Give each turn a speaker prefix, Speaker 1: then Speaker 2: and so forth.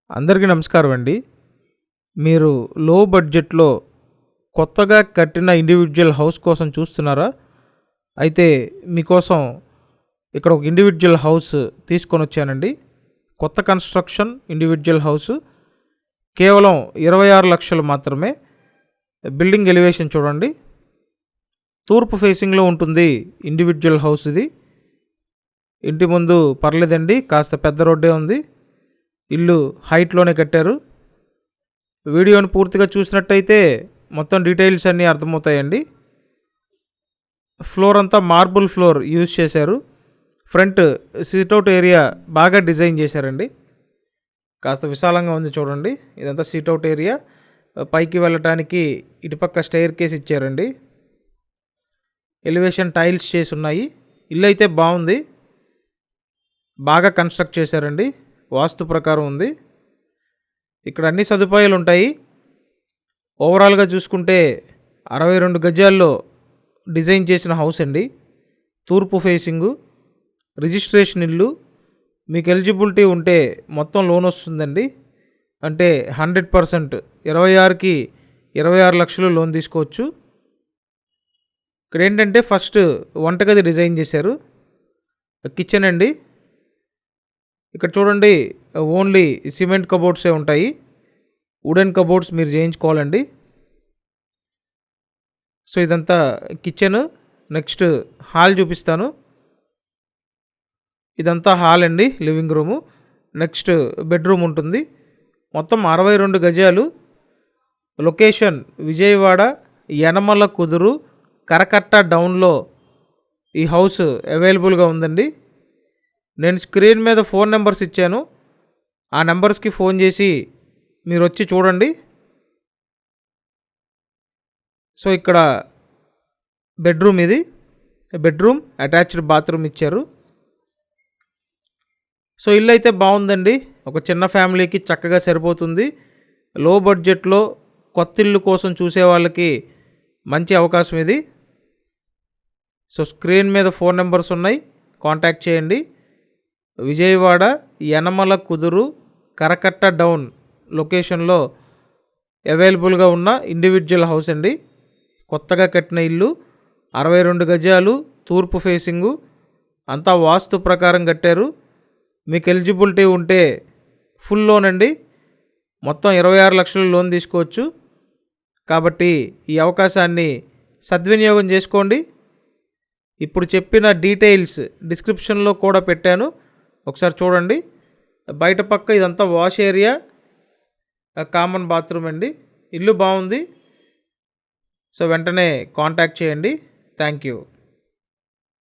Speaker 1: అందరికీ నమస్కారం అండి. మీరు లో బడ్జెట్లో కొత్తగా కట్టిన ఇండివిజువల్ హౌస్ కోసం చూస్తున్నారా? అయితే మీకోసం ఇక్కడ ఒక ఇండివిజువల్ హౌస్ తీసుకొని వచ్చానండి. కొత్త కన్స్ట్రక్షన్ ఇండివిజువల్ హౌస్ కేవలం 26 లక్షలు మాత్రమే. బిల్డింగ్ ఎలివేషన్ చూడండి, తూర్పు ఫేసింగ్లో ఉంటుంది ఇండివిజువల్ హౌస్. ఇది ఇంటి ముందు పర్లేదండి, కాస్త పెద్ద రోడ్డే ఉంది. ఇల్లు హైట్లోనే కట్టారు. వీడియోని పూర్తిగా చూసినట్టయితే మొత్తం డీటెయిల్స్ అన్నీ అర్థమవుతాయండి. ఫ్లోర్ అంతా మార్బుల్ ఫ్లోర్ యూజ్ చేశారు. ఫ్రంట్ సీట్అవుట్ ఏరియా బాగా డిజైన్ చేశారండి, కాస్త విశాలంగా ఉంది చూడండి. ఇదంతా సీట్అవుట్ ఏరియా. పైకి వెళ్ళటానికి ఇటుపక్క స్టైర్ కేస్ ఇచ్చారండి. ఎలివేషన్ టైల్స్ చేసి ఉన్నాయి. ఇల్లు అయితే బాగుంది, బాగా కన్స్ట్రక్ట్ చేశారండి, వాస్తు ప్రకారం ఉంది. ఇక్కడ అన్ని సదుపాయాలు ఉంటాయి. ఓవరాల్గా చూసుకుంటే 62 గజాల్లో డిజైన్ చేసిన హౌస్ అండి. తూర్పు ఫేసింగు, రిజిస్ట్రేషన్ ఇల్లు. మీకు ఎలిజిబిలిటీ ఉంటే మొత్తం లోన్ వస్తుందండి. అంటే 100% 26కి 26 లక్షలు లోన్ తీసుకోవచ్చు. ఇక్కడ ఏంటంటే ఫస్ట్ వంటగది డిజైన్ చేశారు. కిచెన్ అండి. ఇక్కడ చూడండి, ఓన్లీ సిమెంట్ కబోర్డ్సే ఉంటాయి. వుడెన్ కబోర్డ్స్ మీరు చేయించుకోవాలండి. సో ఇదంతా కిచెన్. నెక్స్ట్ హాల్ చూపిస్తాను. ఇదంతా హాల్ అండి, లివింగ్ రూము. నెక్స్ట్ బెడ్రూమ్ ఉంటుంది. మొత్తం 62 గజాలు. లొకేషన్ విజయవాడ యనమల కుదురు కరకట్ట డౌన్లో ఈ హౌస్ అవైలబుల్గా ఉందండి. నేను స్క్రీన్ మీద ఫోన్ నెంబర్స్ ఇచ్చాను. ఆ నెంబర్స్కి ఫోన్ చేసి మీరు వచ్చి చూడండి. సో ఇక్కడ బెడ్రూమ్, ఇది బెడ్రూమ్, అటాచ్డ్ బాత్రూమ్ ఇచ్చారు. సో ఇల్లు అయితే బాగుందండి, ఒక చిన్న ఫ్యామిలీకి చక్కగా సరిపోతుంది. లో బడ్జెట్లో కొత్త ఇల్లు కోసం చూసే వాళ్ళకి మంచి అవకాశం ఇది. సో స్క్రీన్ మీద ఫోన్ నెంబర్స్ ఉన్నాయి, కాంటాక్ట్ చేయండి. విజయవాడ యనమల కుదురు కరకట్ట డౌన్ లొకేషన్లో అవైలబుల్గా ఉన్న ఇండివిజువల్ హౌస్ అండి. కొత్తగా కట్టిన ఇల్లు, 62 గజాలు, తూర్పు ఫేసింగు, అంతా వాస్తు ప్రకారం కట్టారు. మీకు ఎలిజిబిలిటీ ఉంటే ఫుల్ లోన్ అండి. మొత్తం 26 లక్షలు లోన్ తీసుకోవచ్చు. కాబట్టి ఈ అవకాశాన్ని సద్వినియోగం చేసుకోండి. ఇప్పుడు చెప్పిన డీటెయిల్స్ డిస్క్రిప్షన్లో కూడా పెట్టాను, ఒకసారి చూడండి. బయట పక్క ఇదంతా వాష్ ఏరియా, కామన్ బాత్రూమ్ అండి. ఇల్లు బాగుంది. సో వెంటనే కాంటాక్ట్ చేయండి. Thank you.